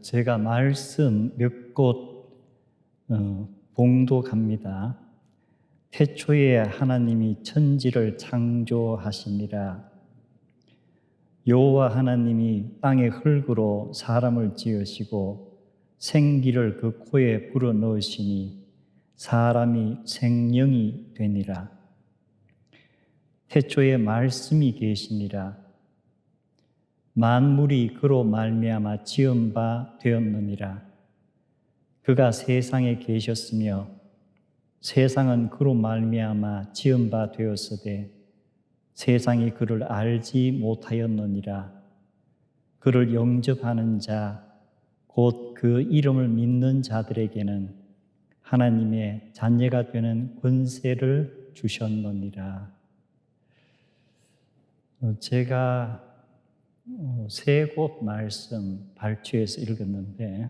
제가 말씀 몇 곳 봉독합니다. 태초에 하나님이 천지를 창조하시니라. 여호와 하나님이 땅의 흙으로 사람을 지으시고 생기를 그 코에 불어넣으시니 사람이 생명이 되니라. 태초에 말씀이 계시니라. 만물이 그로 말미암아 지은 바 되었느니라. 그가 세상에 계셨으며 세상은 그로 말미암아 지은 바 되었으되 세상이 그를 알지 못하였느니라. 그를 영접하는 자 곧 그 이름을 믿는 자들에게는 하나님의 자녀가 되는 권세를 주셨느니라. 제가 세 곳 말씀 발췌해서 읽었는데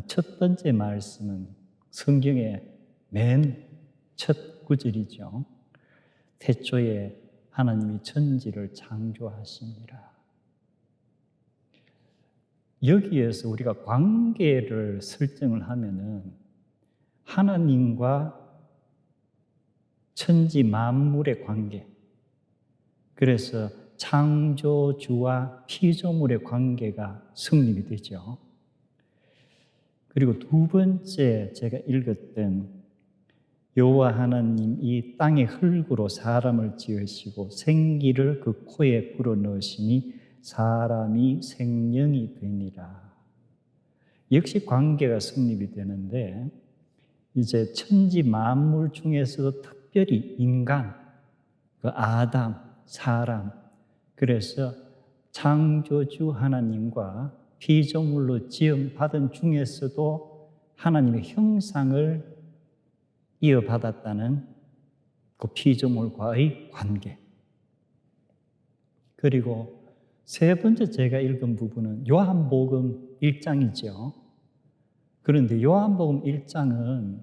첫 번째 말씀은 성경의 맨 첫 구절이죠. 태초에 하나님이 천지를 창조하시니라. 여기에서 우리가 관계를 설정을 하면은 하나님과 천지 만물의 관계, 그래서 창조주와 피조물의 관계가 성립이 되죠. 그리고 두 번째 제가 읽었던 여호와 하나님 이 땅의 흙으로 사람을 지으시고 생기를 그 코에 불어넣으시니 사람이 생명이 되니라. 역시 관계가 성립이 되는데 이제 천지 만물 중에서도 특별히 인간, 그 아담, 사람, 그래서 창조주 하나님과 피조물로 지음받은 중에서도 하나님의 형상을 이어받았다는 그 피조물과의 관계. 그리고 세 번째 제가 읽은 부분은 요한복음 1장이죠. 그런데 요한복음 1장은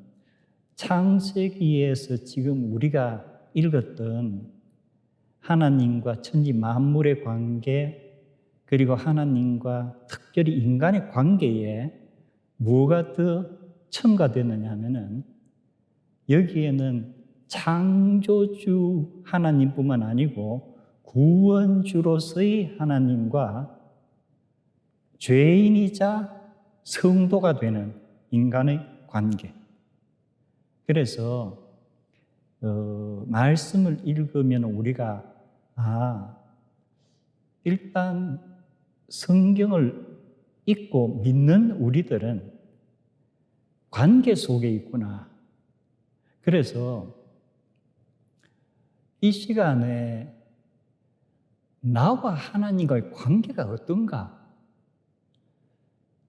창세기에서 지금 우리가 읽었던 하나님과 천지 만물의 관계, 그리고 하나님과 특별히 인간의 관계에 뭐가 더 첨가되느냐 하면은 여기에는 창조주 하나님뿐만 아니고 구원주로서의 하나님과 죄인이자 성도가 되는 인간의 관계. 그래서 말씀을 읽으면 우리가 일단 성경을 읽고 믿는 우리들은 관계 속에 있구나. 그래서 이 시간에 나와 하나님과의 관계가 어떤가?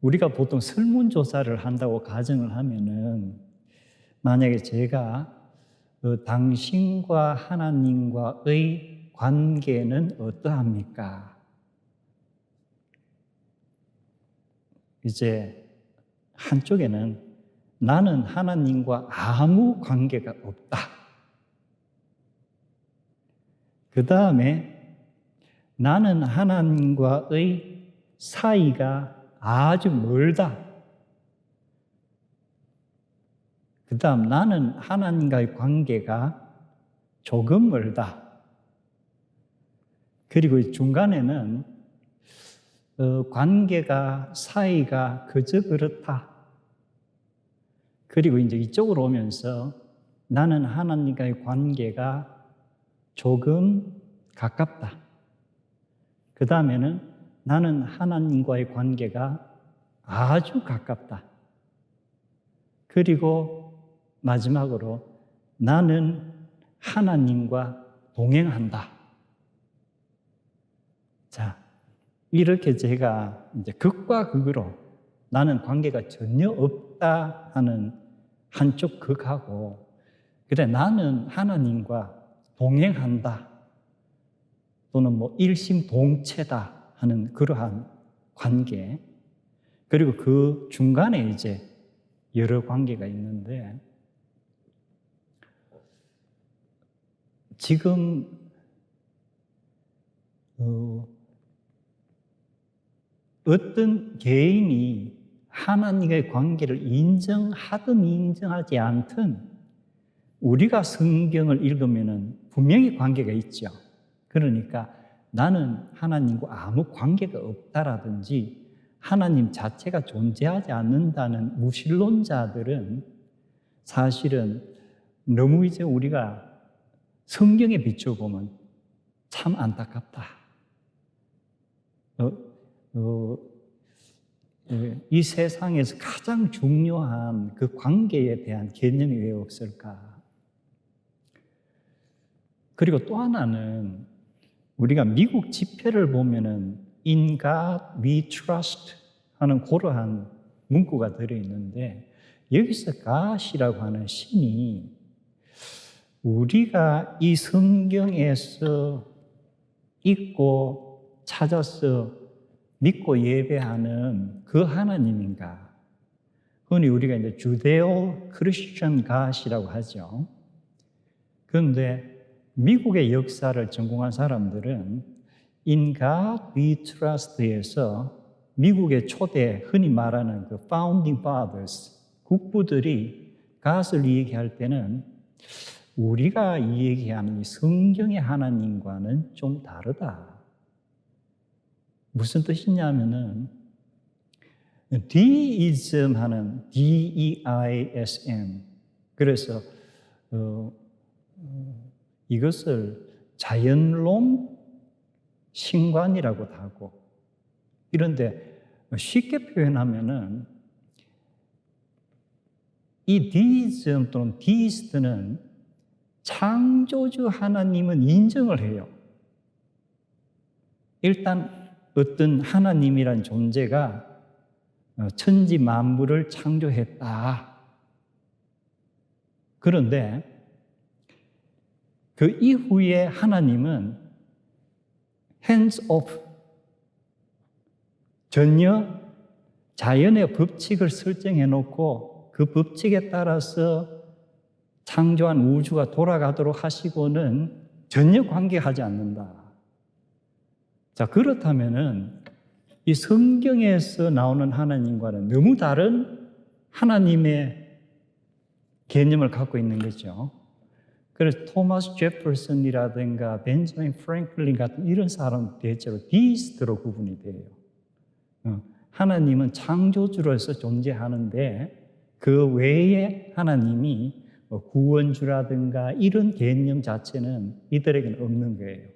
우리가 보통 설문조사를 한다고 가정을 하면은 만약에 제가 당신과 하나님과의 관계는 어떠합니까? 이제 한쪽에는 나는 하나님과 아무 관계가 없다. 그 다음에 나는 하나님과의 사이가 아주 멀다. 그 다음 나는 하나님과의 관계가 조금 멀다. 그리고 중간에는 관계가 사이가 그저 그렇다. 그리고 이제 이쪽으로 오면서 나는 하나님과의 관계가 조금 가깝다. 그 다음에는 나는 하나님과의 관계가 아주 가깝다. 그리고 마지막으로 나는 하나님과 동행한다. 자, 이렇게 제가 이제 극과 극으로 나는 관계가 전혀 없다 하는 한쪽 극하고, 그래 나는 하나님과 동행한다 또는 뭐 일심동체다 하는 그러한 관계, 그리고 그 중간에 이제 여러 관계가 있는데, 지금 어떤 개인이 하나님의 관계를 인정하든 인정하지 않든 우리가 성경을 읽으면 분명히 관계가 있죠. 그러니까 나는 하나님과 아무 관계가 없다라든지 하나님 자체가 존재하지 않는다는 무신론자들은 사실은 너무 이제 우리가 성경에 비춰보면 참 안타깝다. 이 세상에서 가장 중요한 그 관계에 대한 개념이 왜 없을까? 그리고 또 하나는 우리가 미국 지폐를 보면은 In God we trust 하는 그러한 문구가 들어있는데 여기서 God이라고 하는 신이 우리가 이 성경에서 읽고 찾아서 믿고 예배하는 그 하나님인가? 흔히 우리가 이제 주데오 크리스천 갓이라고 하죠. 그런데 미국의 역사를 전공한 사람들은 In God We Trust에서 미국의 초대 흔히 말하는 그 Founding Fathers 국부들이 God을 얘기할 때는 우리가 얘기하는 이 성경의 하나님과는 좀 다르다. 무슨 뜻이냐면은 Deism 하는 D-E-I-S-M 그래서 이것을 자연론 신관이라고도 하고 이런데 쉽게 표현하면은 이 Deism 또는 Deist는 창조주 하나님은 인정을 해요. 일단 어떤 하나님이란 존재가 천지 만물을 창조했다. 그런데 그 이후에 하나님은 hands off, 전혀 자연의 법칙을 설정해 놓고 그 법칙에 따라서 창조한 우주가 돌아가도록 하시고는 전혀 관계하지 않는다. 자, 그렇다면은 이 성경에서 나오는 하나님과는 너무 다른 하나님의 개념을 갖고 있는 거죠. 그래서 토마스 제퍼슨이라든가 벤자민 프랭클린 같은 이런 사람 대체로 디이스트로 구분이 돼요. 하나님은 창조주로서 존재하는데 그 외에 하나님이 구원주라든가 이런 개념 자체는 이들에게는 없는 거예요.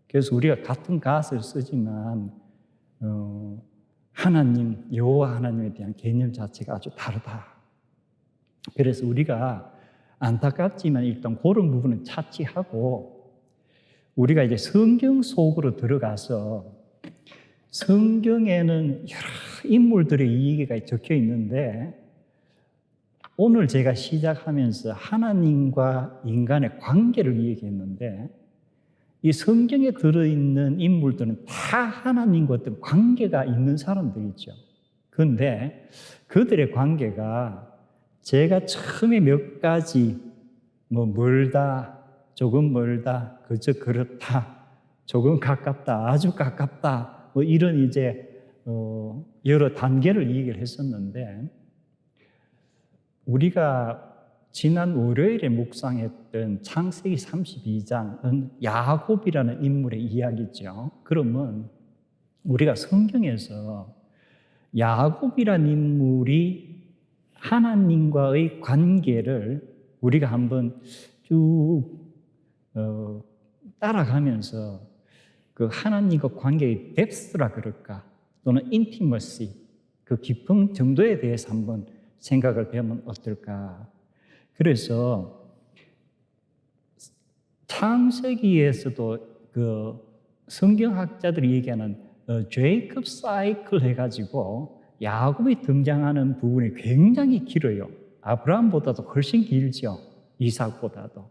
그래서 우리가 같은 갓을 쓰지만 하나님, 여호와 하나님에 대한 개념 자체가 아주 다르다. 그래서 우리가 안타깝지만 일단 그런 부분은 차치하고 우리가 이제 성경 속으로 들어가서 성경에는 여러 인물들의 이야기가 적혀 있는데 오늘 제가 시작하면서 하나님과 인간의 관계를 얘기했는데 이 성경에 들어있는 인물들은 다 하나님과 어떤 관계가 있는 사람들이죠. 그런데 그들의 관계가 제가 처음에 몇 가지 멀다, 조금 멀다, 그저 그렇다, 조금 가깝다, 아주 가깝다 이런 이제 여러 단계를 얘기를 했었는데 우리가 지난 월요일에 묵상했던 창세기 32장은 야곱이라는 인물의 이야기죠. 그러면 우리가 성경에서 야곱이라는 인물이 하나님과의 관계를 우리가 한번 쭉 따라가면서 그 하나님과 관계의 뎁스라 그럴까 또는 인티머시 그 깊은 정도에 대해서 한번 생각을 해보면 어떨까. 그래서 창세기에서도 그 성경학자들이 얘기하는 제이콥 사이클 해가지고 야곱이 등장하는 부분이 굉장히 길어요. 아브라함보다도 훨씬 길죠. 이삭보다도.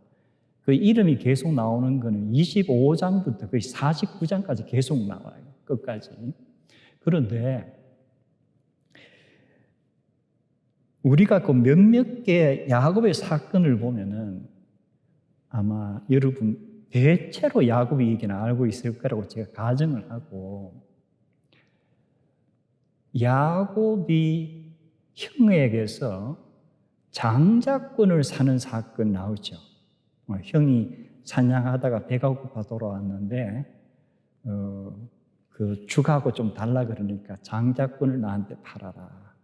그 이름이 계속 나오는 거는 25장부터 거의 49장까지 계속 나와요. 끝까지. 그런데 우리가 그 몇몇 개 야곱의 사건을 보면은 아마 여러분 대체로 야곱의 얘기는 알고 있을 거라고 제가 가정을 하고 야곱이 형에게서 장자권을 사는 사건 나오죠. 형이 사냥하다가 배가 고파 돌아왔는데 그 죽하고 좀 달라 그러니까 장자권을 나한테 팔아라.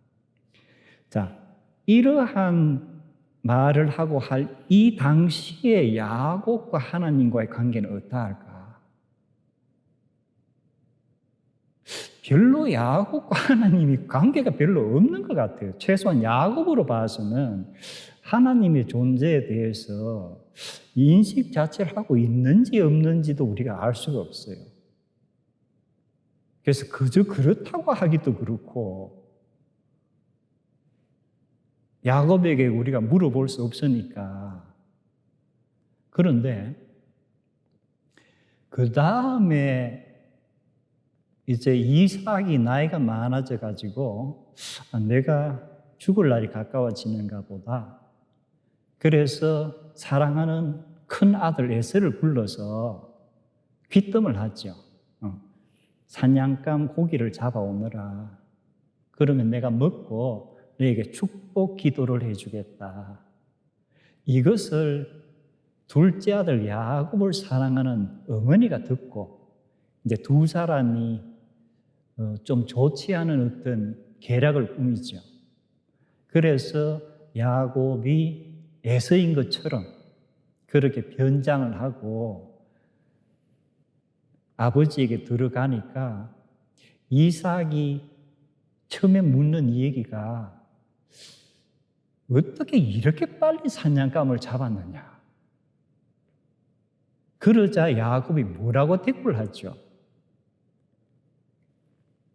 자, 이러한 말을 하고 할 이 당시에 야곱과 하나님과의 관계는 어떠할까? 별로 야곱과 하나님이 관계가 별로 없는 것 같아요. 최소한 야곱으로 봐서는 하나님의 존재에 대해서 인식 자체를 하고 있는지 없는지도 우리가 알 수가 없어요. 그래서 그저 그렇다고 하기도 그렇고, 야곱에게 우리가 물어볼 수 없으니까. 그런데 그 다음에 이제 이삭이 나이가 많아져 가지고 내가 죽을 날이 가까워지는가 보다. 그래서 사랑하는 큰 아들 에서를 불러서 귀뜸을 하죠. 사냥감 고기를 잡아오너라. 그러면 내가 먹고 너에게 축복 기도를 해주겠다. 이것을 둘째 아들 야곱을 사랑하는 어머니가 듣고 이제 두 사람이 좀 좋지 않은 어떤 계략을 꾸미죠. 그래서 야곱이 에서인 것처럼 그렇게 변장을 하고 아버지에게 들어가니까 이삭이 처음에 묻는 이 얘기가 어떻게 이렇게 빨리 사냥감을 잡았느냐. 그러자 야곱이 뭐라고 대꾸를 하죠?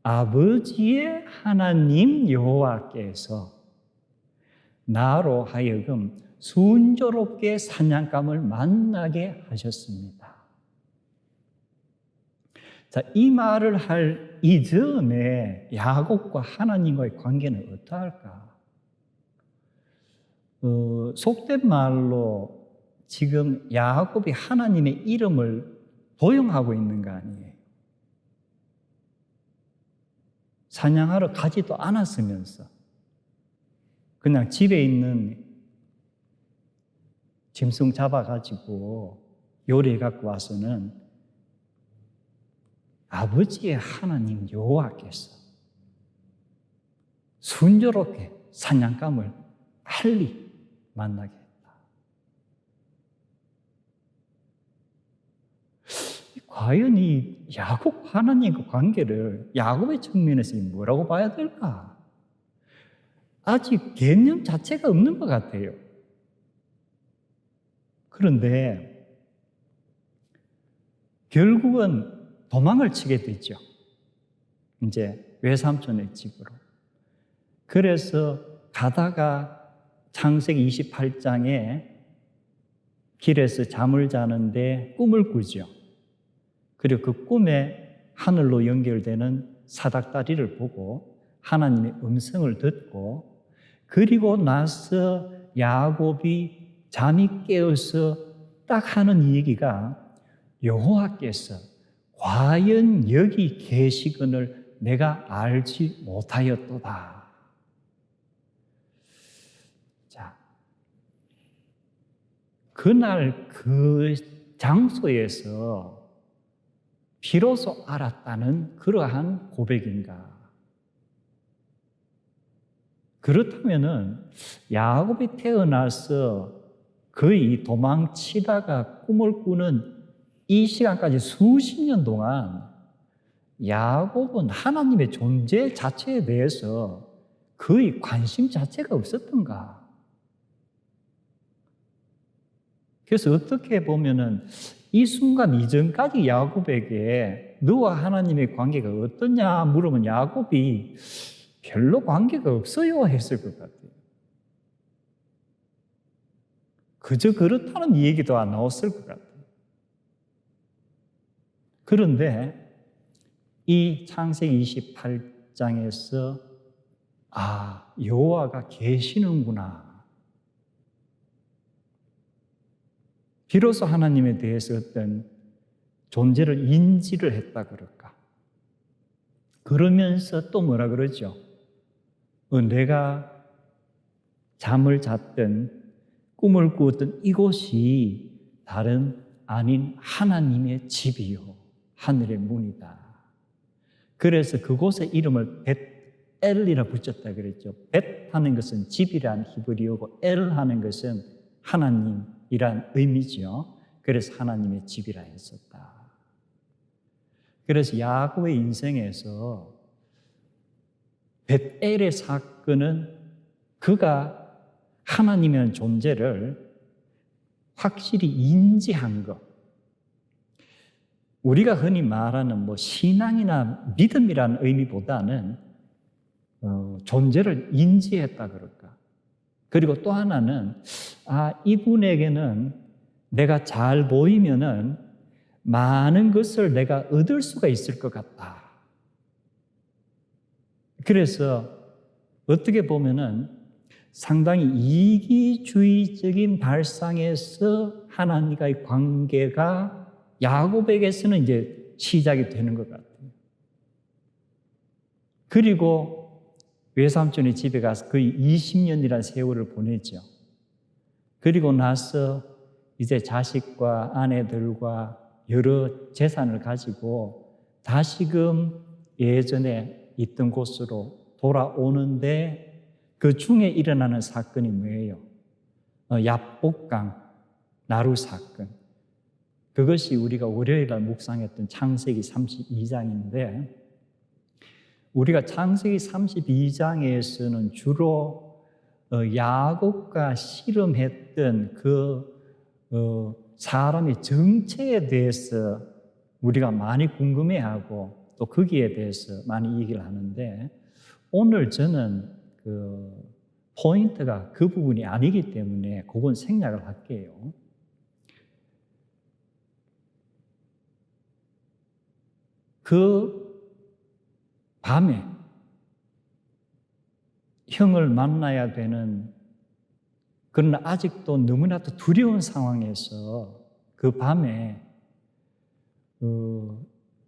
아버지의 하나님 여호와께서 나로 하여금 순조롭게 사냥감을 만나게 하셨습니다. 자, 이 말을 할 이전에 야곱과 하나님과의 관계는 어떠할까? 속된 말로 지금 야곱이 하나님의 이름을 도용하고 있는 거 아니에요? 사냥하러 가지도 않았으면서 그냥 집에 있는 짐승 잡아가지고 요리해 갖고 와서는 아버지의 하나님 여호와께서 순조롭게 사냥감을 빨리 만나게 했다. 과연 이 야곱 하나님과 관계를 야곱의 측면에서 뭐라고 봐야 될까? 아직 개념 자체가 없는 것 같아요. 그런데 결국은 도망을 치게 되죠. 이제 외삼촌의 집으로. 그래서 가다가 창세기 28장에 길에서 잠을 자는데 꿈을 꾸죠. 그리고 그 꿈에 하늘로 연결되는 사닥다리를 보고 하나님의 음성을 듣고 그리고 나서 야곱이 잠이 깨어서 딱 하는 얘기가 여호와께서 과연 여기 계시거늘 내가 알지 못하였도다. 자, 그날 그 장소에서 비로소 알았다는 그러한 고백인가? 그렇다면은 야곱이 태어나서 거의 도망치다가 꿈을 꾸는 이 시간까지 수십 년 동안 야곱은 하나님의 존재 자체에 대해서 거의 관심 자체가 없었던가? 그래서 어떻게 보면은 이 순간 이전까지 야곱에게 너와 하나님의 관계가 어떠냐 물으면 야곱이 별로 관계가 없어요 했을 것 같아요. 그저 그렇다는 얘기도 안 나왔을 것 같아요. 그런데 이 창세기 28장에서 여호와가 계시는구나. 비로소 하나님에 대해서 어떤 존재를 인지를 했다 그럴까? 그러면서 또 뭐라 그러죠? 내가 잠을 잤든 꿈을 꾸었던 이곳이 다른 아닌 하나님의 집이요 하늘의 문이다. 그래서 그곳의 이름을 벳엘이라 붙였다 그랬죠. 벳 하는 것은 집이란 히브리어고 엘 하는 것은 하나님이란 의미죠. 그래서 하나님의 집이라 했었다. 그래서 야곱의 인생에서 벳엘의 사건은 그가 하나님의 존재를 확실히 인지한 것. 우리가 흔히 말하는 신앙이나 믿음이라는 의미보다는 존재를 인지했다 그럴까. 그리고 또 하나는 이분에게는 내가 잘 보이면은 많은 것을 내가 얻을 수가 있을 것 같다. 그래서 어떻게 보면은 상당히 이기주의적인 발상에서 하나님과의 관계가 야곱에게서는 이제 시작이 되는 것 같아요. 그리고 외삼촌의 집에 가서 거의 20년이라는 세월을 보내죠. 그리고 나서 이제 자식과 아내들과 여러 재산을 가지고 다시금 예전에 있던 곳으로 돌아오는데 그 중에 일어나는 사건이 뭐예요? 야복강 나루 사건. 그것이 우리가 월요일날 묵상했던 창세기 32장인데 우리가 창세기 32장에서는 주로 야곱과 씨름했던 그 사람의 정체에 대해서 우리가 많이 궁금해하고 또 거기에 대해서 많이 얘기를 하는데 오늘 저는 포인트가 그 부분이 아니기 때문에 그건 생략을 할게요. 그 밤에 형을 만나야 되는 그러나 아직도 너무나도 두려운 상황에서 그 밤에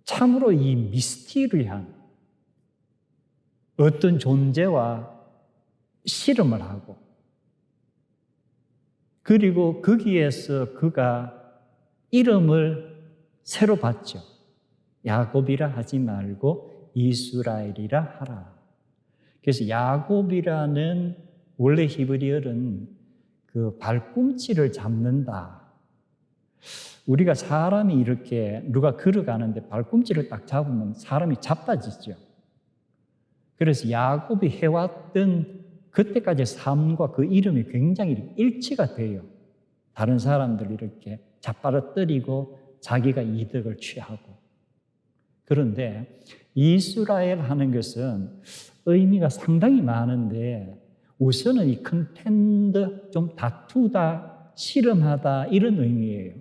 참으로 이 미스티리한 어떤 존재와 씨름을 하고 그리고 거기에서 그가 이름을 새로 받죠. 야곱이라 하지 말고 이스라엘이라 하라. 그래서 야곱이라는 원래 히브리어는 그 발꿈치를 잡는다. 우리가 사람이 이렇게 누가 걸어가는데 발꿈치를 딱 잡으면 사람이 자빠지죠. 그래서 야곱이 해왔던 그때까지의 삶과 그 이름이 굉장히 일치가 돼요. 다른 사람들 이렇게 자빠뜨리고 자기가 이득을 취하고. 그런데 이스라엘 하는 것은 의미가 상당히 많은데 우선은 이 컨텐드, 좀 다투다, 씨름하다 이런 의미예요.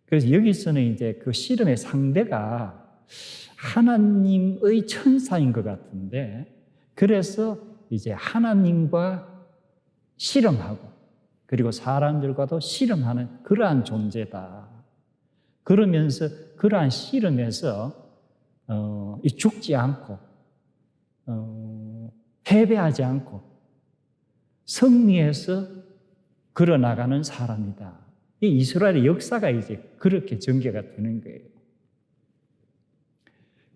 그래서 여기서는 이제 그 씨름의 상대가 하나님의 천사인 것 같은데 그래서 이제 하나님과 씨름하고 그리고 사람들과도 씨름하는 그러한 존재다. 그러면서 그러한 씨름에서 죽지 않고 패배하지 않고 승리해서 걸어나가는 사람이다. 이 이스라엘의 역사가 이제 그렇게 전개가 되는 거예요.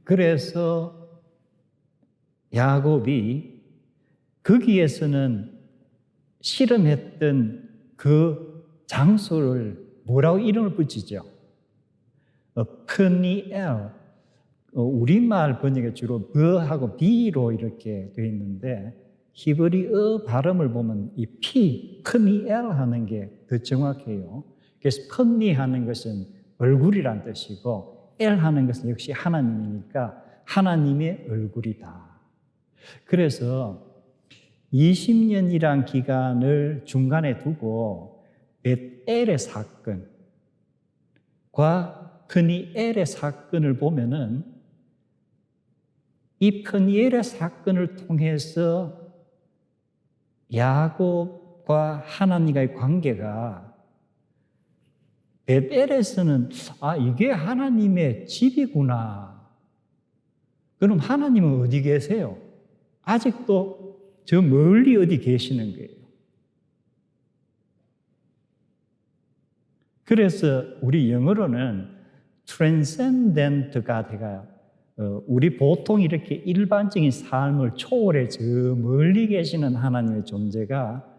그래서 야곱이 거기에서는 씨름했던 그 장소를 뭐라고 이름을 붙이죠? 프니엘. 우리말 번역에 주로 버하고 비로 이렇게 되어 있는데 히브리어 발음을 보면 이 프니엘 하는 게 더 정확해요. 그래서 프니 하는 것은 얼굴이란 뜻이고 엘 하는 것은 역시 하나님이니까 하나님의 얼굴이다. 그래서 20년이란 기간을 중간에 두고 벳엘의 사건과 프니엘의 사건을 보면은 이 프니엘의 사건을 통해서 야곱과 하나님과의 관계가 벳엘에서는 이게 하나님의 집이구나. 그럼 하나님은 어디 계세요? 아직도 저 멀리 어디 계시는 거예요. 그래서 우리 영어로는 transcendent가 돼가요. 우리 보통 이렇게 일반적인 삶을 초월해 저 멀리 계시는 하나님의 존재가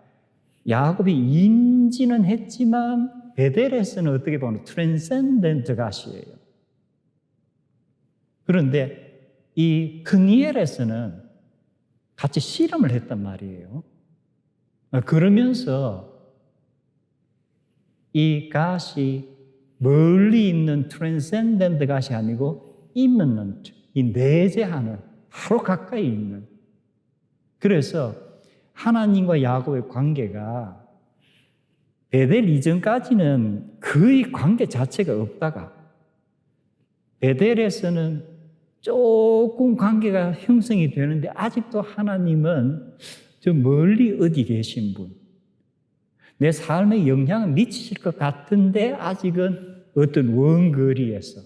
야곱이 인지는 했지만 베델에서는 어떻게 보면 transcendent 가시예요. 그런데 이 크니엘에서는 같이 실험을 했단 말이에요. 그러면서 이 갓이 멀리 있는 트랜센덴트 갓이 아니고 immanent, 이 내재하는, 바로 가까이 있는. 그래서 하나님과 야곱의 관계가 베델 이전까지는 거의 관계 자체가 없다가 베델에서는 조금 관계가 형성이 되는데 아직도 하나님은 저 멀리 어디 계신 분, 내 삶에 영향을 미치실 것 같은데 아직은 어떤 원거리에서.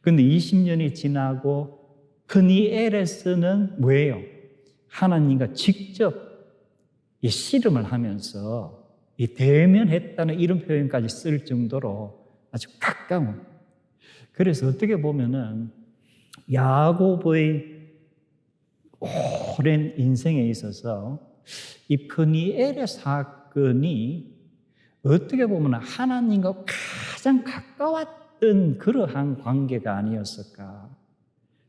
그런데 20년이 지나고 크니엘에서는 뭐예요? 하나님과 직접 이 씨름을 하면서 이 대면했다는 이런 표현까지 쓸 정도로 아주 가까운. 그래서 어떻게 보면은 야곱의 오랜 인생에 있어서 이 프니엘의 사건이 어떻게 보면 하나님과 가장 가까웠던 그러한 관계가 아니었을까.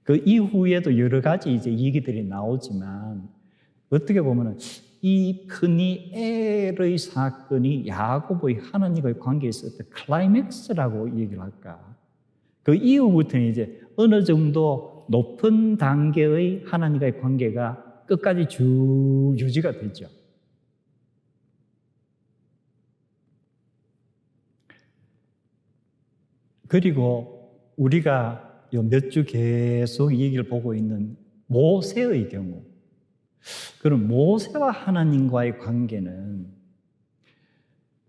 그 이후에도 여러 가지 이제 얘기들이 나오지만 어떻게 보면 이 프니엘의 사건이 야곱의 하나님과의 관계에 있었던 클라이맥스라고 얘기를 할까. 그 이후부터는 이제 어느 정도 높은 단계의 하나님과의 관계가 끝까지 쭉 유지가 되죠. 그리고 우리가 몇 주 계속 얘기를 보고 있는 모세의 경우, 그럼 모세와 하나님과의 관계는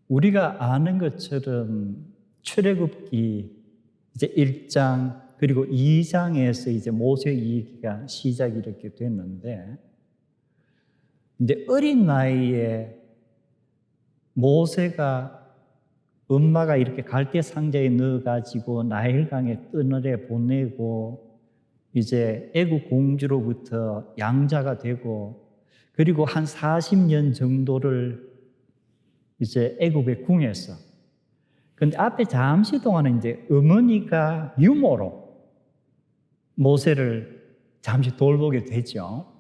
우리가 아는 것처럼 출애굽기 이제 1장 그리고 2장에서 이제 모세의 얘기가 시작이 이렇게 됐는데, 이제 어린 나이에 모세가 엄마가 이렇게 갈대 상자에 넣어가지고 나일강에 떠내려 보내고 이제 애굽 공주로부터 양자가 되고 그리고 한 40년 정도를 이제 애굽의 궁에서. 근데 앞에 잠시 동안은 이제 어머니가 유모로 모세를 잠시 돌보게 되죠.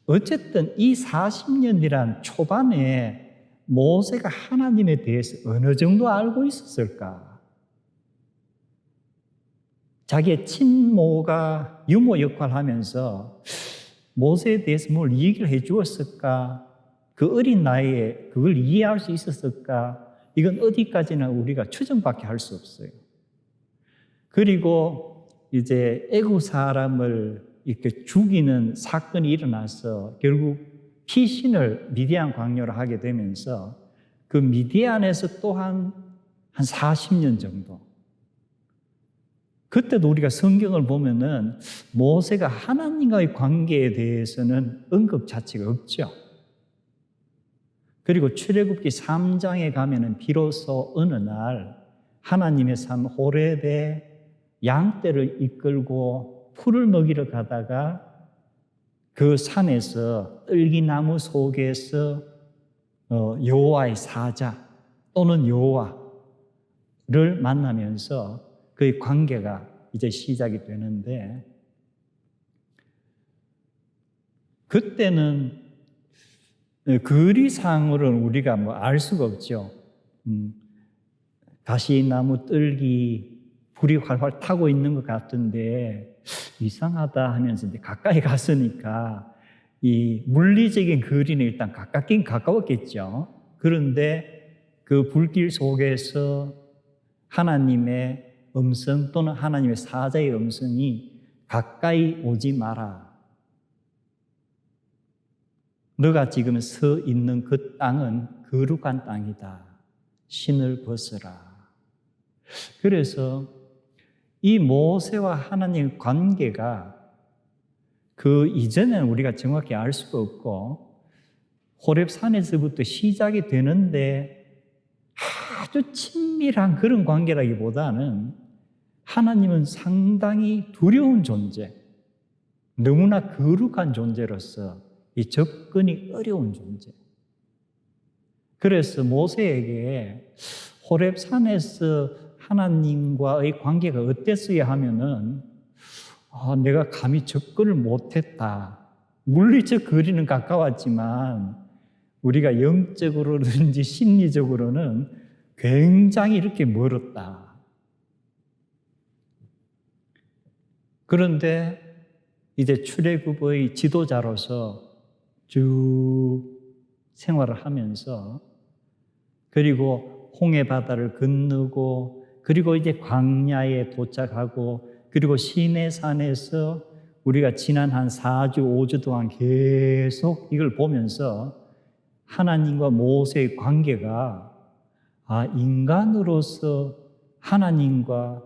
어쨌든 이 40년이란 초반에 모세가 하나님에 대해서 어느 정도 알고 있었을까? 자기의 친모가 유모 역할을 하면서 모세에 대해서 뭘 얘기를 해 주었을까? 그 어린 나이에 그걸 이해할 수 있었을까? 이건 어디까지나 우리가 추정밖에 할 수 없어요. 그리고 이제 애굽 사람을 이렇게 죽이는 사건이 일어나서 결국 피신을 미디안 광야로 하게 되면서 그 미디안에서 또한 한 40년 정도. 그때도 우리가 성경을 보면은 모세가 하나님과의 관계에 대해서는 언급 자체가 없죠. 그리고 출애굽기 3장에 가면은 비로소 어느 날 하나님의 산 호렙에 양떼를 이끌고 풀을 먹이러 가다가 그 산에서 떨기나무 속에서 여호와의 사자 또는 여호와를 만나면서 그의 관계가 이제 시작이 되는데, 그때는 거리상으로는 우리가 뭐 알 수가 없죠. 가시나무 뜰기 불이 활활 타고 있는 것 같은데 이상하다 하면서 이제 가까이 갔으니까 이 물리적인 거리는 일단 가깝긴 가까웠겠죠. 그런데 그 불길 속에서 하나님의 음성 또는 하나님의 사자의 음성이 가까이 오지 마라. 너가 지금 서 있는 그 땅은 거룩한 땅이다. 신을 벗어라. 그래서 이 모세와 하나님의 관계가 그 이전에는 우리가 정확히 알 수가 없고 호렙산에서부터 시작이 되는데 아주 친밀한 그런 관계라기보다는 하나님은 상당히 두려운 존재, 너무나 거룩한 존재로서 이 접근이 어려운 존재. 그래서 모세에게 호렙산에서 하나님과의 관계가 어땠어야 하면은 내가 감히 접근을 못했다. 물리적 거리는 가까웠지만 우리가 영적으로든지 심리적으로는 굉장히 이렇게 멀었다. 그런데 이제 출애굽의 지도자로서 쭉 생활을 하면서 그리고 홍해 바다를 건너고 그리고 이제 광야에 도착하고 그리고 시내산에서 우리가 지난 한 4주, 5주 동안 계속 이걸 보면서 하나님과 모세의 관계가 인간으로서 하나님과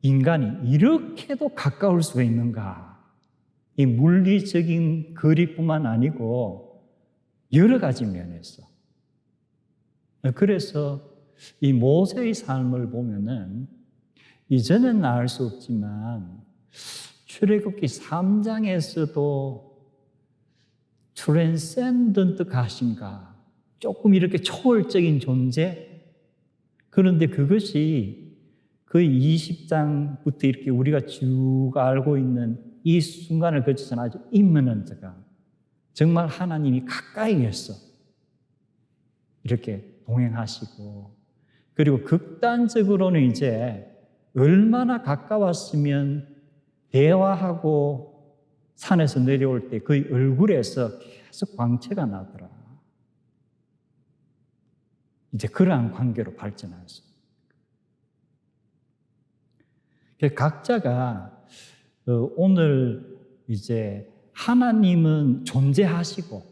인간이 이렇게도 가까울 수가 있는가? 이 물리적인 거리뿐만 아니고 여러 가지 면에서. 그래서 이 모세의 삶을 보면은 이제는 알 수 없지만 출애굽기 3장에서도 트랜센던트 가신가? 조금 이렇게 초월적인 존재? 그런데 그것이 그 20장부터 이렇게 우리가 쭉 알고 있는 이 순간을 거쳐서는 아주 임머넌트가 정말 하나님이 가까이에서 이렇게 동행하시고 그리고 극단적으로는 이제 얼마나 가까웠으면 대화하고 산에서 내려올 때 그의 얼굴에서 계속 광채가 나더라. 이제 그러한 관계로 발전하였습니다. 각자가 오늘 이제 하나님은 존재하시고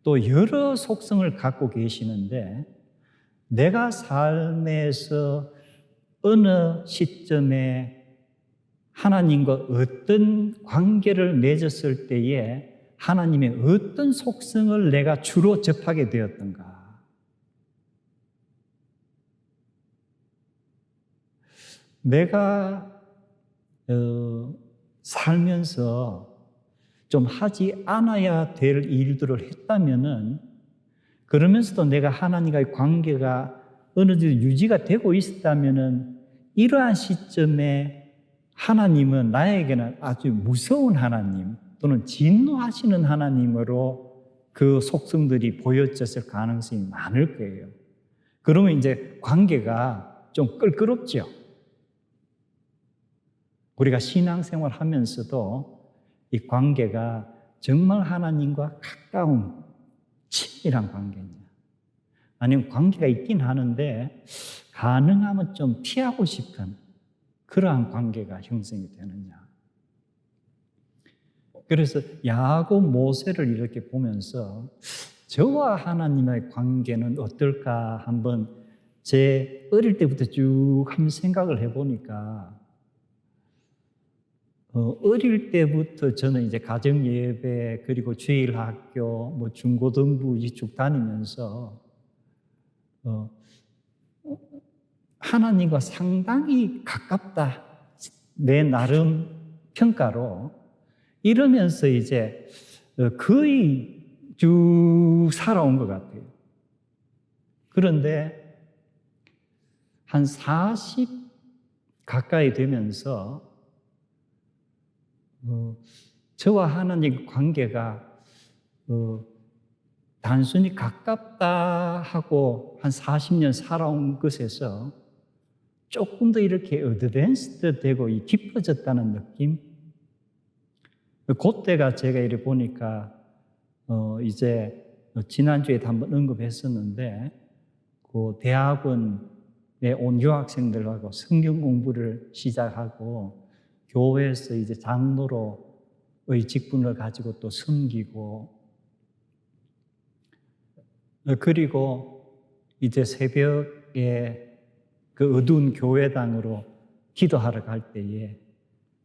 또 여러 속성을 갖고 계시는데 내가 삶에서 어느 시점에 하나님과 어떤 관계를 맺었을 때에 하나님의 어떤 속성을 내가 주로 접하게 되었던가. 내가 살면서 좀 하지 않아야 될 일들을 했다면은 그러면서도 내가 하나님과의 관계가 어느 정도 유지가 되고 있었다면은 이러한 시점에 하나님은 나에게는 아주 무서운 하나님 또는 진노하시는 하나님으로 그 속성들이 보여졌을 가능성이 많을 거예요. 그러면 이제 관계가 좀 껄끄럽죠. 우리가 신앙생활 하면서도 이 관계가 정말 하나님과 가까운 친밀한 관계냐 아니면 관계가 있긴 하는데 가능하면 좀 피하고 싶은 그러한 관계가 형성이 되느냐. 그래서 야곱 모세를 이렇게 보면서 저와 하나님의 관계는 어떨까 한번 제 어릴 때부터 쭉 한번 생각을 해보니까 어릴 때부터 저는 이제 가정예배 그리고 주일학교 뭐 중고등부 쭉 다니면서 하나님과 상당히 가깝다 내 나름 평가로 이러면서 이제 거의 쭉 살아온 것 같아요. 그런데 한 40 가까이 되면서 저와 하나님 관계가 단순히 가깝다 하고 한 40년 살아온 것에서 조금 더 이렇게 어드밴스드 되고 깊어졌다는 느낌? 그때가 제가 이렇게 보니까 이제 지난주에도 한번 언급했었는데 그 대학원에 온 유학생들하고 성경 공부를 시작하고 교회에서 이제 장로로의 직분을 가지고 또 섬기고 그리고 이제 새벽에 그 어두운 교회당으로 기도하러 갈 때에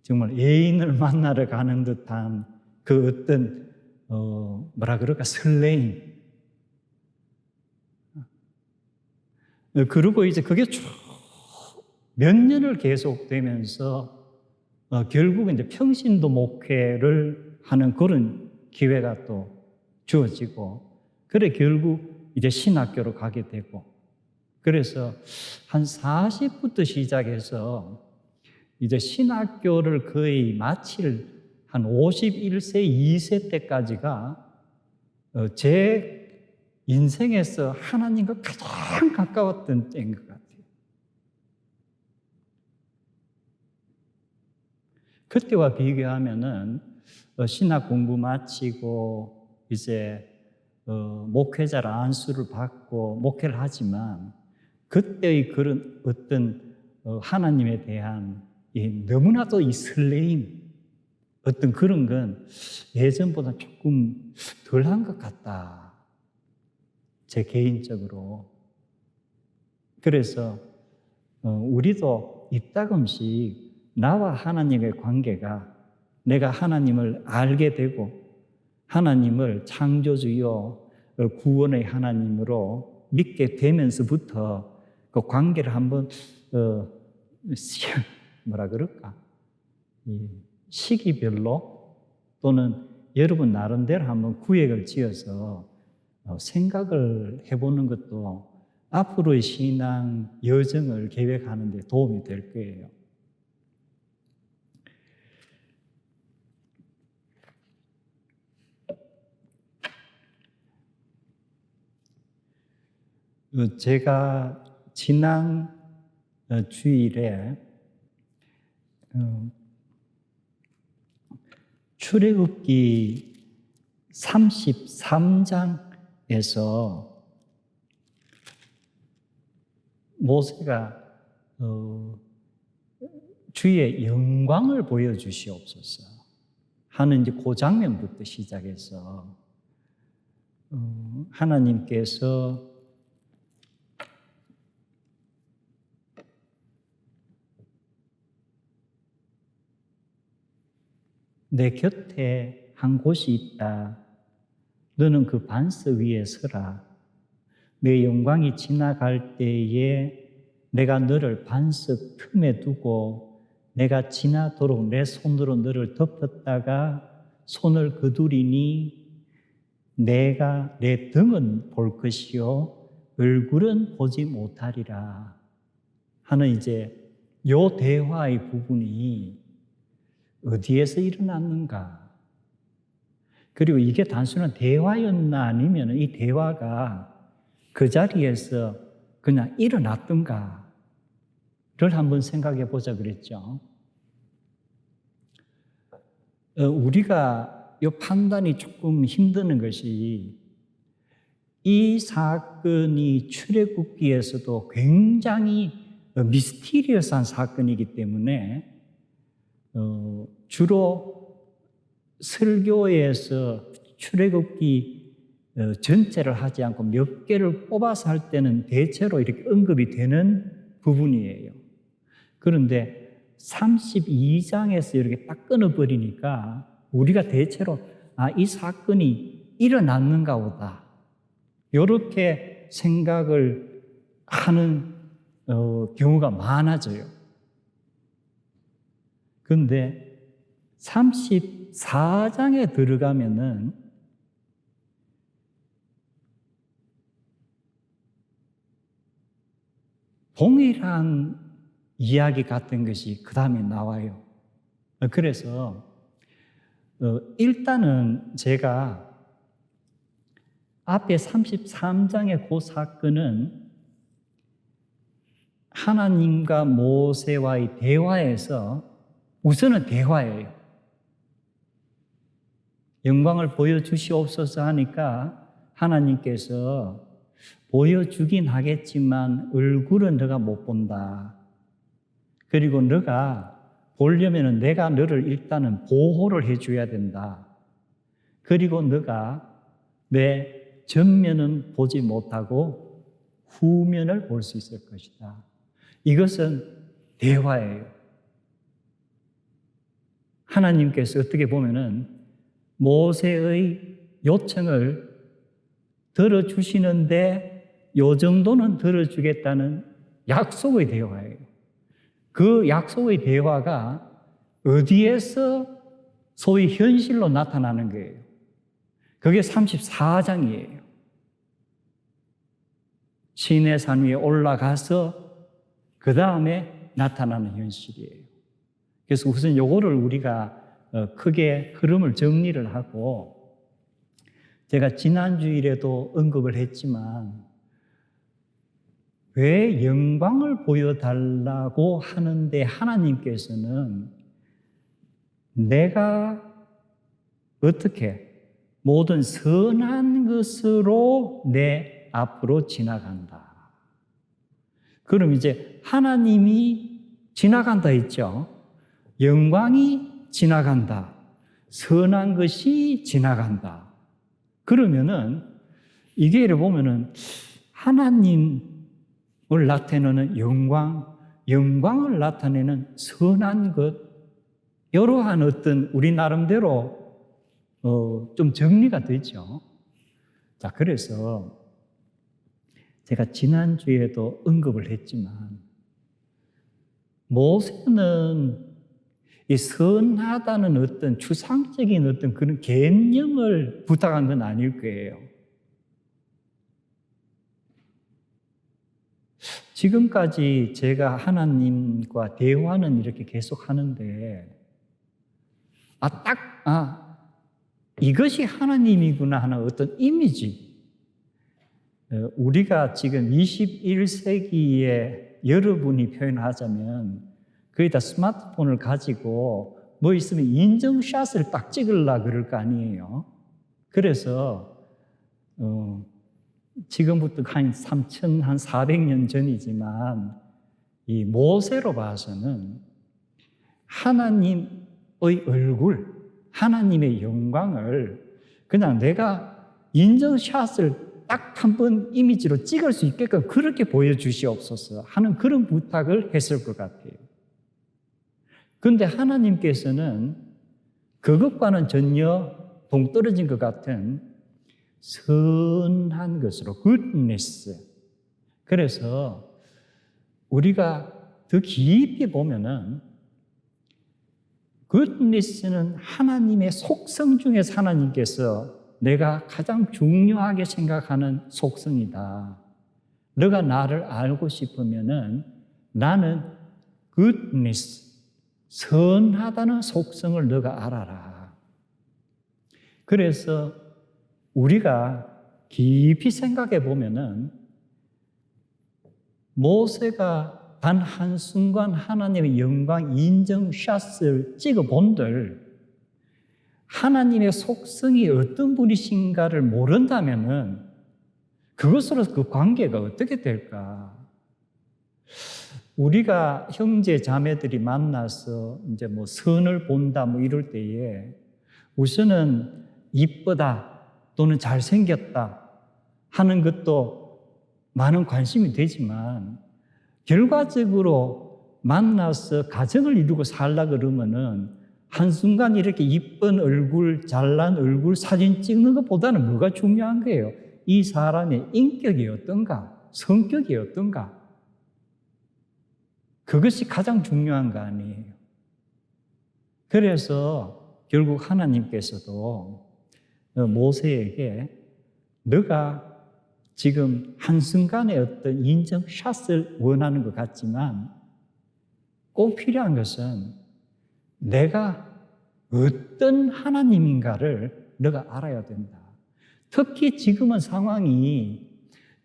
정말 애인을 만나러 가는 듯한 그 어떤 뭐라 그럴까 설레임. 그리고 이제 그게 쭉 몇 년을 계속되면서 결국은 이제 평신도 목회를 하는 그런 기회가 또 주어지고, 그래 결국 이제 신학교로 가게 되고, 그래서 한 40부터 시작해서 이제 신학교를 거의 마칠 한 51세, 2세 때까지가 제 인생에서 하나님과 가장 가까웠던 때인 것 같아요. 그때와 비교하면은 신학 공부 마치고 이제 목회자를 안수를 받고 목회를 하지만, 그때의 그런 어떤 하나님에 대한 너무나도 이 설레임, 어떤 그런 건 예전보다 조금 덜한 것 같다, 제 개인적으로. 그래서 우리도 이따금씩 나와 하나님의 관계가, 내가 하나님을 알게 되고 하나님을 창조주요 구원의 하나님으로 믿게 되면서부터 그 관계를 한번 뭐라 그럴까, 시기별로 또는 여러분 나름대로 한번 구획을 지어서 생각을 해보는 것도 앞으로의 신앙 여정을 계획하는 데 도움이 될 거예요. 제가 지난 주일에 출애굽기 33장에서 모세가 주의 영광을 보여주시옵소서 하는 이제 그 장면부터 시작해서 하나님께서 내 곁에 한 곳이 있다. 너는 그 반석 위에 서라. 내 영광이 지나갈 때에 내가 너를 반석 틈에 두고 내가 지나도록 내 손으로 너를 덮었다가 손을 거두리니 내가 내 등은 볼 것이요 얼굴은 보지 못하리라 하는 이제 요 대화의 부분이 어디에서 일어났는가? 그리고 이게 단순한 대화였나 아니면 이 대화가 그 자리에서 그냥 일어났던가를 한번 생각해 보자 그랬죠. 우리가 이 판단이 조금 힘드는 것이, 이 사건이 출애굽기에서도 굉장히 미스티리어스한 사건이기 때문에 주로 설교에서 출애굽기 전체를 하지 않고 몇 개를 뽑아서 할 때는 대체로 이렇게 언급이 되는 부분이에요. 그런데 32장에서 이렇게 딱 끊어버리니까 우리가 대체로 이 사건이 일어났는가 보다, 이렇게 생각을 하는 경우가 많아져요. 그런데 34장에 들어가면은 동일한 이야기 같은 것이 그 다음에 나와요. 그래서 일단은 제가 앞에 33장의 그 사건은 하나님과 모세와의 대화에서 우선은 대화예요. 영광을 보여주시옵소서 하니까 하나님께서 보여주긴 하겠지만 얼굴은 너가 못 본다. 그리고 너가 보려면 내가 너를 일단은 보호를 해줘야 된다. 그리고 너가 내 전면은 보지 못하고 후면을 볼 수 있을 것이다. 이것은 대화예요. 하나님께서 어떻게 보면은 모세의 요청을 들어주시는데 요 정도는 들어주겠다는 약속의 대화예요. 그 약속의 대화가 어디에서 소위 현실로 나타나는 거예요. 그게 34장이에요. 시내산 위에 올라가서 그 다음에 나타나는 현실이에요. 그래서 우선 요거를 우리가 크게 흐름을 정리를 하고, 제가 지난 주일에도 언급을 했지만 왜 영광을 보여달라고 하는데 하나님께서는 내가 어떻게 모든 선한 것으로 내 앞으로 지나간다. 그럼 이제 하나님이 지나간다 했죠. 영광이 지나간다. 선한 것이 지나간다. 그러면은 이게 이래 보면은 하나님을 나타내는 영광을 나타내는 선한 것, 이러한 어떤 우리 나름대로 좀 정리가 되죠. 자, 그래서 제가 지난주에도 언급을 했지만 모세는 이 선하다는 어떤 추상적인 어떤 그런 개념을 부탁한 건 아닐 거예요. 지금까지 제가 하나님과 대화는 이렇게 계속 하는데, 이것이 하나님이구나 하는 어떤 이미지. 우리가 지금 21세기에 여러분이 표현하자면 거의 다 스마트폰을 가지고 뭐 있으면 인증샷을 딱 찍으려고 그럴 거 아니에요. 그래서 지금부터 한 3,400년 전이지만 이 모세로 봐서는 하나님의 얼굴, 하나님의 영광을 그냥 내가 인증샷을 딱 한 번 이미지로 찍을 수 있게끔 그렇게 보여주시옵소서 하는 그런 부탁을 했을 것 같아요. 그런데 하나님께서는 그것과는 전혀 동떨어진 것 같은 선한 것으로, goodness. 그래서 우리가 더 깊이 보면은 goodness는 하나님의 속성 중에서 하나님께서 내가 가장 중요하게 생각하는 속성이다. 너가 나를 알고 싶으면은 나는 goodness, 선하다는 속성을 너가 알아라. 그래서 우리가 깊이 생각해 보면은 모세가 단 한순간 하나님의 영광 인정샷을 찍어 본들 하나님의 속성이 어떤 분이신가를 모른다면은 그것으로서 그 관계가 어떻게 될까? 우리가 형제 자매들이 만나서 이제 뭐 선을 본다 뭐 이럴 때에 우선은 이쁘다 또는 잘생겼다 하는 것도 많은 관심이 되지만 결과적으로 만나서 가정을 이루고 살라 그러면은 한순간 이렇게 이쁜 얼굴, 잘난 얼굴 사진 찍는 것보다는 뭐가 중요한 거예요? 이 사람의 인격이 어떤가? 성격이 어떤가? 그것이 가장 중요한 거 아니에요. 그래서 결국 하나님께서도 모세에게 너가 지금 한순간에 어떤 인정샷을 원하는 것 같지만 꼭 필요한 것은 내가 어떤 하나님인가를 너가 알아야 된다. 특히 지금은 상황이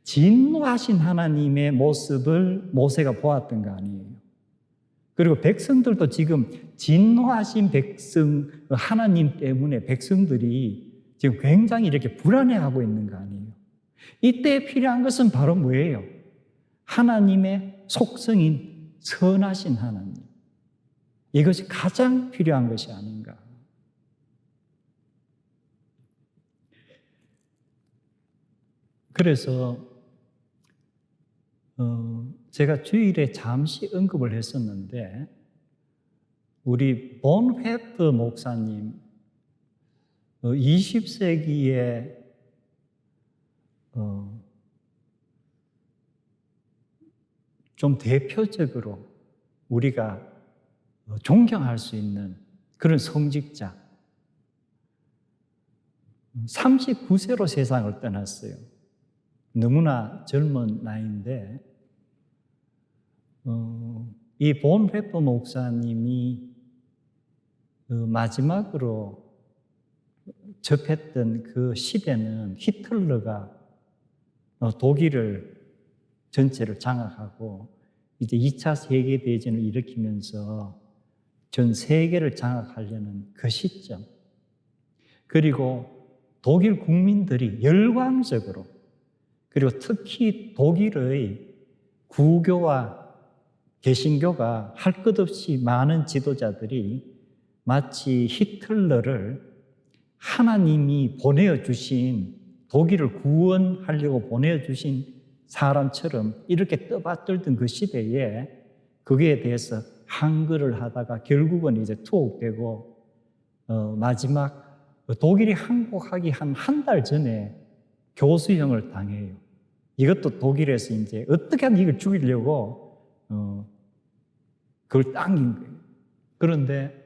진노하신 하나님의 모습을 모세가 보았던 거 아니에요. 그리고 백성들도 지금 진노하신 백성, 하나님 때문에 백성들이 지금 굉장히 이렇게 불안해하고 있는 거 아니에요. 이때 필요한 것은 바로 뭐예요? 하나님의 속성인 선하신 하나님. 이것이 가장 필요한 것이 아닌가. 그래서 제가 주일에 잠시 언급을 했었는데 우리 본회프 목사님 20세기에 좀 대표적으로 우리가 존경할 수 있는 그런 성직자, 39세로 세상을 떠났어요. 너무나 젊은 나이인데 이 본회프 목사님이 마지막으로 접했던 그 시대는 히틀러가 독일을 전체를 장악하고 이제 2차 세계대전을 일으키면서 전 세계를 장악하려는 그 시점. 그리고 독일 국민들이 열광적으로, 그리고 특히 독일의 구교와 개신교가 할 것 없이 많은 지도자들이 마치 히틀러를 하나님이 보내주신, 독일을 구원하려고 보내주신 사람처럼 이렇게 떠받들던 그 시대에 거기에 대해서 항거를 하다가 결국은 이제 투옥되고 마지막 독일이 항복하기 한 달 전에 교수형을 당해요. 이것도 독일에서 이제 어떻게 하면 이걸 죽이려고 그걸 당긴 거예요. 그런데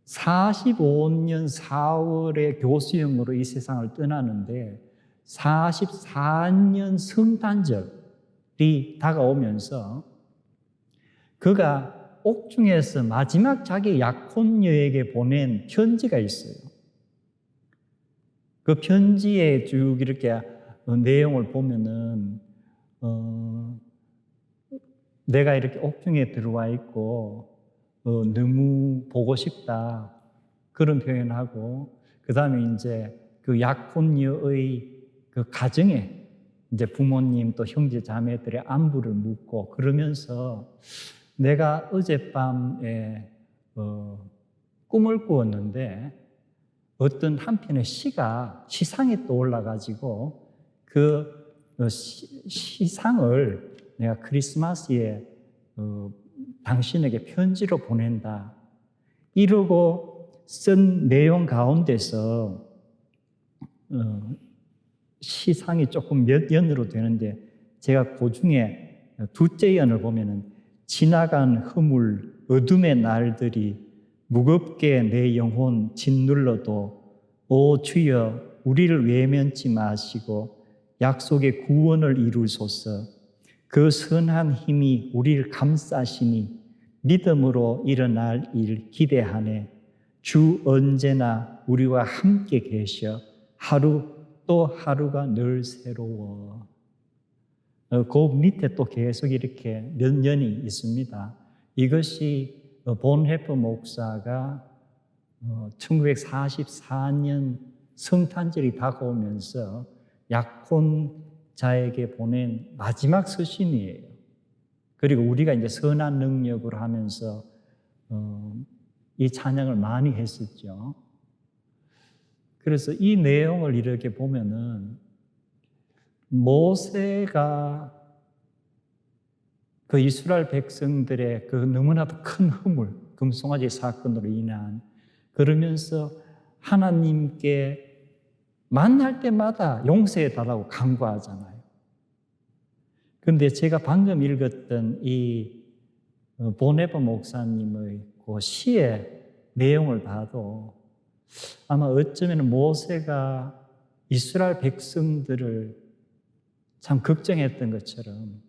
45년 4월에 교수형으로 이 세상을 떠나는데 44년 성탄절이 다가오면서 그가 옥중에서 마지막 자기 약혼녀에게 보낸 편지가 있어요. 그 편지에 쭉 이렇게 내용을 보면은 내가 이렇게 옥중에 들어와 있고 너무 보고 싶다 그런 표현하고, 그 다음에 이제 그 약혼녀의 그 가정에 이제 부모님 또 형제 자매들의 안부를 묻고, 그러면서 내가 어젯밤에 꿈을 꾸었는데 어떤 한 편의 시상이 떠올라가지고 그 시상을 내가 크리스마스에 당신에게 편지로 보낸다 이러고 쓴 내용 가운데서 시상이 조금 몇 연으로 되는데 제가 그 중에 둘째 연을 보면은 지나간 허물 어둠의 날들이 무겁게 내 영혼 짓눌러도 오 주여 우리를 외면치 마시고 약속의 구원을 이루소서. 그 선한 힘이 우리를 감싸시니 믿음으로 일어날 일 기대하네. 주 언제나 우리와 함께 계셔 하루 또 하루가 늘 새로워. 그 밑에 또 계속 이렇게 몇 년이 있습니다. 이것이 본회프 목사가 1944년 성탄절이 다가오면서 약혼자에게 보낸 마지막 서신이에요. 그리고 우리가 이제 선한 능력으로 하면서 이 찬양을 많이 했었죠. 그래서 이 내용을 이렇게 보면은 모세가 그 이스라엘 백성들의 그 너무나도 큰 허물, 금송아지 사건으로 인한, 그러면서 하나님께 만날 때마다 용서해달라고 간구하잖아요. 그런데 제가 방금 읽었던 이 본회프 목사님의 그 시의 내용을 봐도 아마 어쩌면 모세가 이스라엘 백성들을 참 걱정했던 것처럼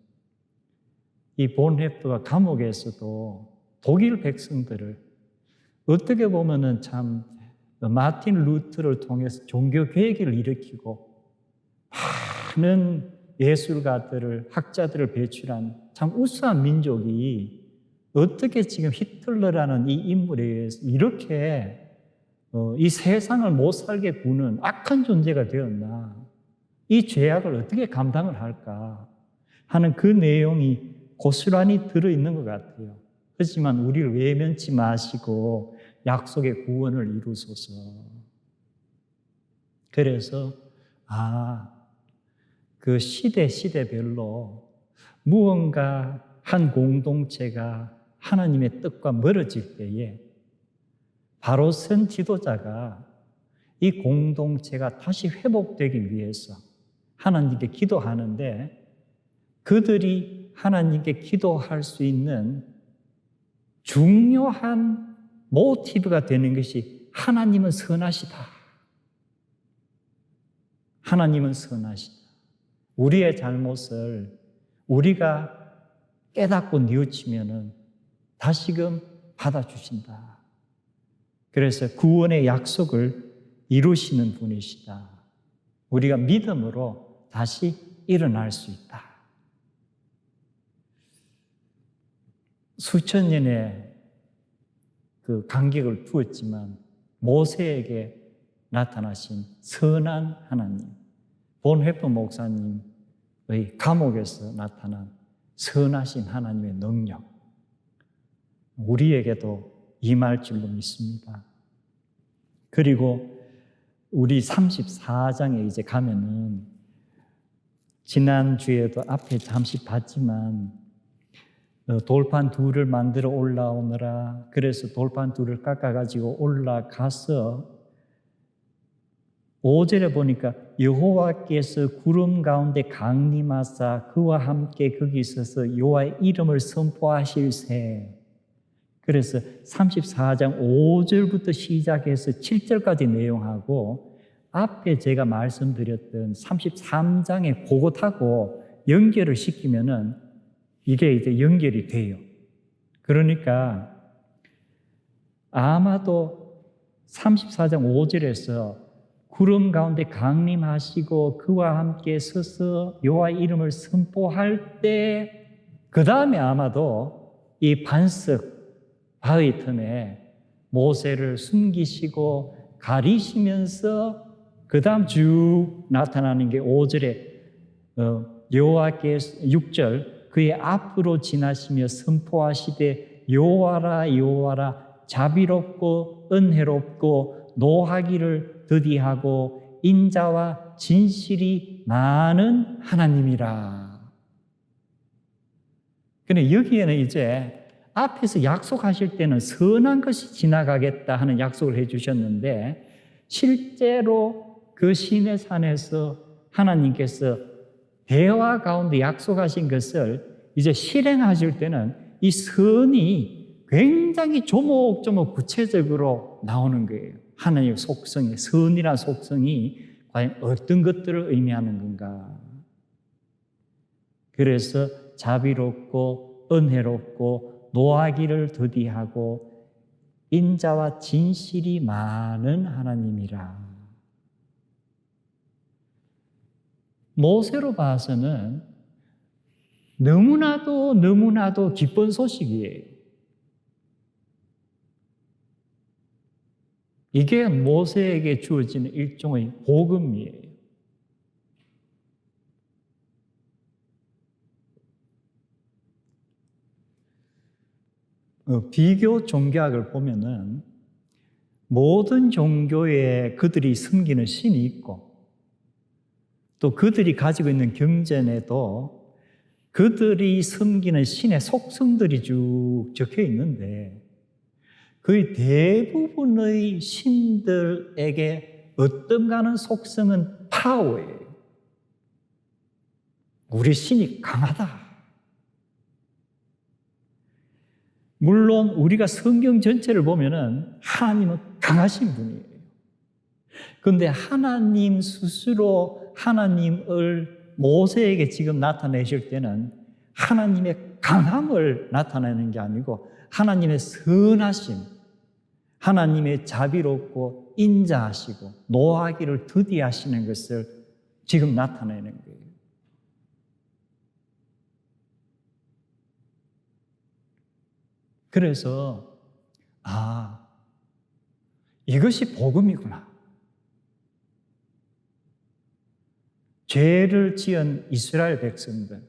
이 본회프가 감옥에서도 독일 백성들을 어떻게 보면은 참 마틴 루터를 통해서 종교 개혁을 일으키고 많은 예술가들을, 학자들을 배출한 참 우수한 민족이 어떻게 지금 히틀러라는 이 인물에 의해서 이렇게 이 세상을 못 살게 구는 악한 존재가 되었나, 이 죄악을 어떻게 감당을 할까 하는 그 내용이 고스란히 들어있는 것 같아요. 하지만 우리를 외면치 마시고 약속의 구원을 이루소서. 그래서 그 시대별로 무언가 한 공동체가 하나님의 뜻과 멀어질 때에 바로 선 지도자가 이 공동체가 다시 회복되기 위해서 하나님께 기도하는데, 그들이 하나님께 기도할 수 있는 중요한 모티브가 되는 것이 하나님은 선하시다. 하나님은 선하시다. 우리의 잘못을 우리가 깨닫고 뉘우치면은 다시금 받아주신다. 그래서 구원의 약속을 이루시는 분이시다. 우리가 믿음으로 다시 일어날 수 있다. 수천 년의 그 간격을 두었지만 모세에게 나타나신 선한 하나님, 본회프 목사님의 감옥에서 나타난 선하신 하나님의 능력, 우리에게도 임할 줄로 믿습니다. 그리고 우리 34장에 이제 가면은, 지난주에도 앞에 잠시 봤지만 돌판 둘을 만들어 올라오느라, 그래서 돌판 둘을 깎아가지고 올라가서 5절에 보니까 여호와께서 구름 가운데 강림하사 그와 함께 거기 있어서 여호와의 이름을 선포하실세. 그래서 34장 5절부터 시작해서 7절까지 내용하고, 앞에 제가 말씀드렸던 33장의 그것하고 연결을 시키면은 이게 이제 연결이 돼요. 그러니까 아마도 34장 5절에서 구름 가운데 강림하시고 그와 함께 서서 여호와의 이름을 선포할 때, 그 다음에 아마도 이 반석 바위 틈에 모세를 숨기시고 가리시면서 그 다음 쭉 나타나는 게 5절에 여호와께서 6절 그의 앞으로 지나시며 선포하시되 여호와라 여호와라 자비롭고 은혜롭고 노하기를 더디하고 인자와 진실이 많은 하나님이라. 근데 여기에는 이제 앞에서 약속하실 때는 선한 것이 지나가겠다 하는 약속을 해주셨는데, 실제로 그 시내산에서 하나님께서 대화 가운데 약속하신 것을 이제 실행하실 때는 이 선이 굉장히 조목조목 구체적으로 나오는 거예요. 하나님의 속성이, 선이라는 속성이 과연 어떤 것들을 의미하는 건가. 그래서 자비롭고 은혜롭고 노하기를 더디하고 인자와 진실이 많은 하나님이라. 모세로 봐서는 너무나도 기쁜 소식이에요. 이게 모세에게 주어지는 일종의 복음이에요. 비교 종교학을 보면은 모든 종교에 그들이 섬기는 신이 있고, 또 그들이 가지고 있는 경전에도 그들이 섬기는 신의 속성들이 쭉 적혀 있는데, 거의 대부분의 신들에게 어떤가는 속성은 파워예요. 우리 신이 강하다. 물론 우리가 성경 전체를 보면은 하나님은 강하신 분이에요. 그런데 하나님 스스로 하나님을 모세에게 지금 나타내실 때는 하나님의 강함을 나타내는 게 아니고 하나님의 선하심, 하나님의 자비롭고 인자하시고 노하기를 더디하시는 것을 지금 나타내는 거예요. 그래서 이것이 복음이구나. 죄를 지은 이스라엘 백성들,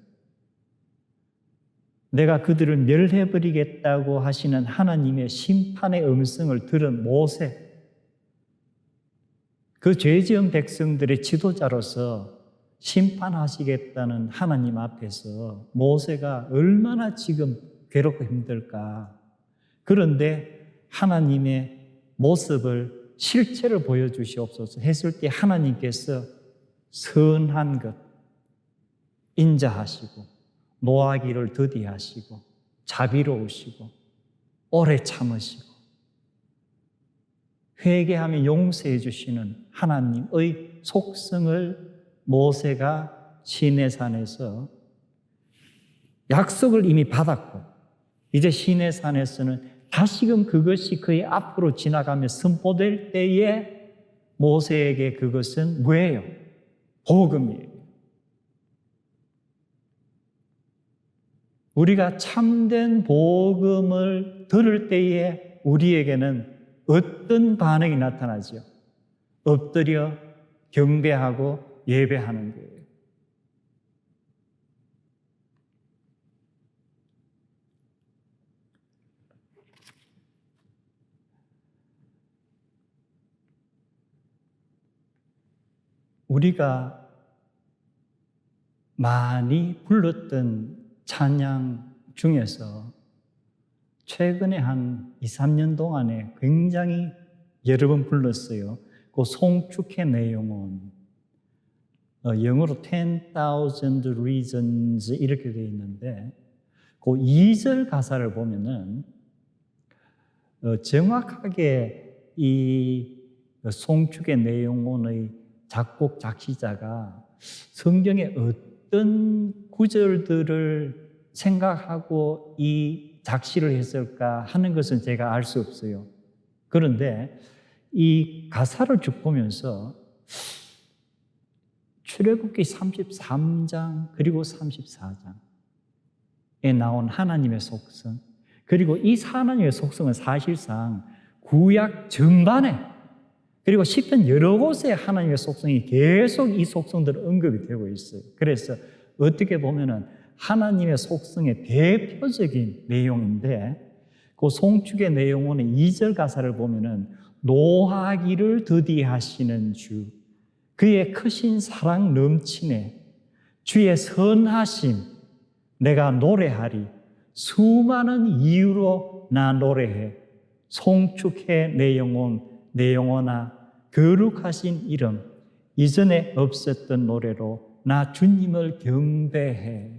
내가 그들을 멸해버리겠다고 하시는 하나님의 심판의 음성을 들은 모세, 그 죄 지은 백성들의 지도자로서 심판하시겠다는 하나님 앞에서 모세가 얼마나 지금 괴롭고 힘들까? 그런데 하나님의 모습을, 실체를 보여주시옵소서 했을 때 하나님께서 선한 것 인자하시고 노하기를 더디하시고 자비로우시고 오래 참으시고 회개하며 용서해 주시는 하나님의 속성을 모세가 시내산에서 약속을 이미 받았고 이제 시내산에서는 다시금 그것이 그의 앞으로 지나가며 선포될 때에 모세에게 그것은 뭐예요? 복음이에요. 우리가 참된 복음을 들을 때에 우리에게는 어떤 반응이 나타나죠? 엎드려 경배하고 예배하는 거예요. 우리가 많이 불렀던 찬양 중에서 최근에 한 2, 3년 동안에 굉장히 여러 번 불렀어요. 그 송축의 내용은 영어로 10,000 reasons 이렇게 되어 있는데 그 2절 가사를 보면은 정확하게 이 송축의 내용의 작곡 작시자가 성경의 어떤 구절들을 생각하고 이 작시를 했을까 하는 것은 제가 알 수 없어요. 그런데 이 가사를 쭉 보면서 출애굽기 33장 그리고 34장에 나온 하나님의 속성, 그리고 이 하나님의 속성은 사실상 구약 전반에 그리고 시편 여러 곳에 하나님의 속성이 계속 이 속성들은 언급이 되고 있어요. 그래서 어떻게 보면은 하나님의 속성의 대표적인 내용인데 그 송축의 내용은 2절 가사를 보면은 노하기를 더디하시는 주, 그의 크신 사랑 넘치네, 주의 선하심 내가 노래하리, 수많은 이유로 나 노래해, 송축해 내 영혼아 거룩하신 이름, 이전에 없었던 노래로 나 주님을 경배해.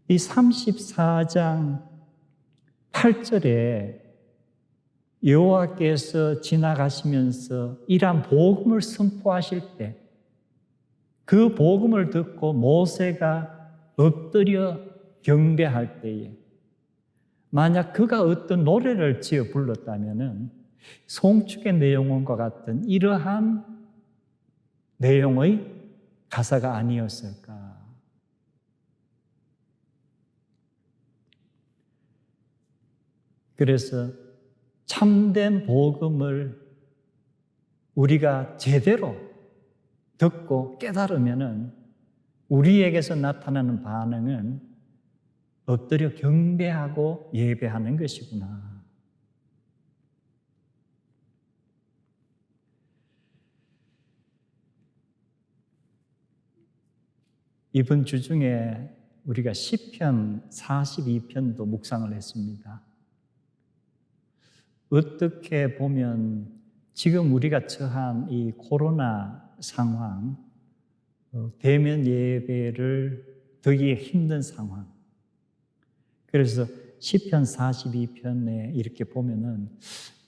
이 34장 8절에 여호와께서 지나가시면서 이러한 복음을 선포하실 때 그 복음을 듣고 모세가 엎드려 경배할 때에 만약 그가 어떤 노래를 지어 불렀다면은 송축의 내용과 같은 이러한 내용의 가사가 아니었을까? 그래서 참된 복음을 우리가 제대로 듣고 깨달으면은 우리에게서 나타나는 반응은 엎드려 경배하고 예배하는 것이구나. 이번 주 중에 우리가 시편 42편도 묵상을 했습니다. 어떻게 보면 지금 우리가 처한 이 코로나 상황, 대면 예배를 드리기 힘든 상황. 그래서 시편 42편에 이렇게 보면은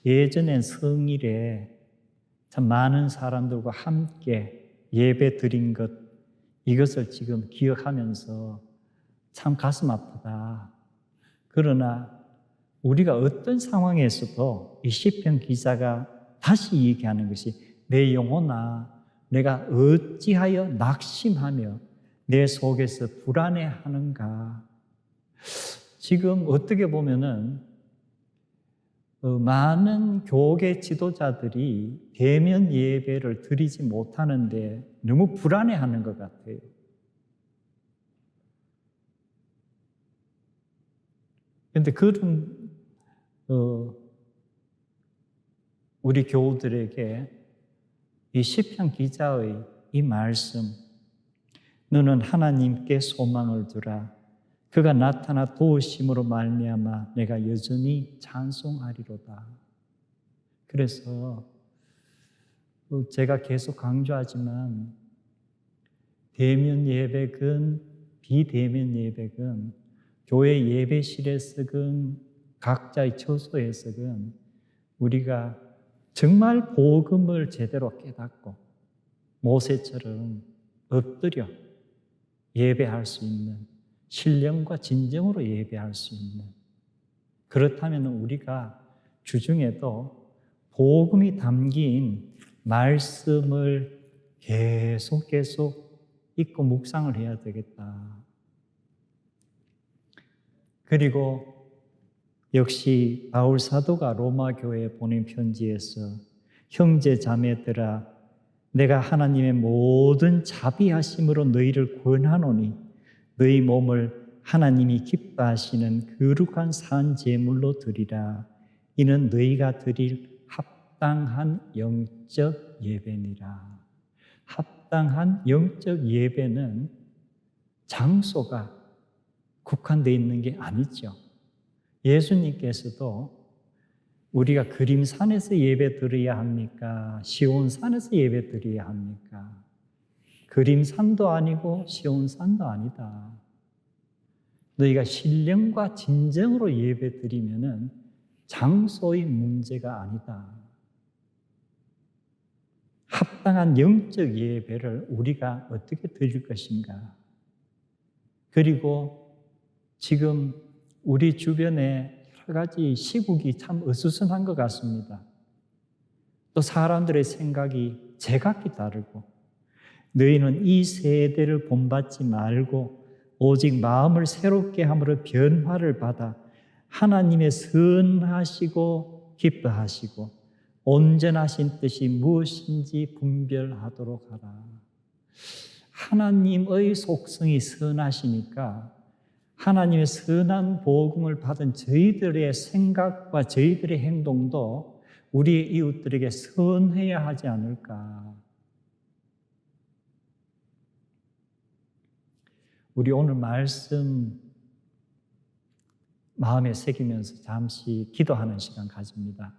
예전엔 성일에 참 많은 사람들과 함께 예배 드린 것, 이것을 지금 기억하면서 참 가슴 아프다. 그러나 우리가 어떤 상황에서도 이 시편 기자가 다시 얘기하는 것이 내 영혼아 내가 어찌하여 낙심하며 내 속에서 불안해하는가. 지금 어떻게 보면은 많은 교계 지도자들이 대면 예배를 드리지 못하는데 너무 불안해하는 것 같아요. 그런데 그런 우리 교우들에게 이 시편 기자의 이 말씀, 너는 하나님께 소망을 두라. 그가 나타나 도우심으로 말미암아 내가 여전히 찬송하리로다. 그래서 제가 계속 강조하지만 대면 예배건 비대면 예배건 교회 예배실에서건 각자의 처소에서건 우리가 정말 복음을 제대로 깨닫고 모세처럼 엎드려 예배할 수 있는, 신령과 진정으로 예배할 수 있는, 그렇다면 우리가 주중에도 복음이 담긴 말씀을 계속 읽고 묵상을 해야 되겠다. 그리고 역시 바울 사도가 로마 교회에 보낸 편지에서 형제 자매들아 내가 하나님의 모든 자비하심으로 너희를 권하노니 너희 몸을 하나님이 기뻐하시는 거룩한 산 제물로 드리라. 이는 너희가 드릴 합당한 영적 예배니라. 합당한 영적 예배는 장소가 국한되어 있는 게 아니죠. 예수님께서도 우리가 그림산에서 예배 드려야 합니까? 시온산에서 예배 드려야 합니까? 그림산도 아니고 시온산도 아니다. 너희가 신령과 진정으로 예배 드리면은 장소의 문제가 아니다. 합당한 영적 예배를 우리가 어떻게 드릴 것인가? 그리고 지금 우리 주변에 여러 가지 시국이 참 어수선한 것 같습니다. 또 사람들의 생각이 제각기 다르고 너희는 이 세대를 본받지 말고 오직 마음을 새롭게 함으로 변화를 받아 하나님의 선하시고 기뻐하시고 온전하신 뜻이 무엇인지 분별하도록 하라. 하나님의 속성이 선하시니까 하나님의 선한 복음을 받은 저희들의 생각과 저희들의 행동도 우리의 이웃들에게 선해야 하지 않을까. 우리 오늘 말씀 마음에 새기면서 잠시 기도하는 시간 가집니다.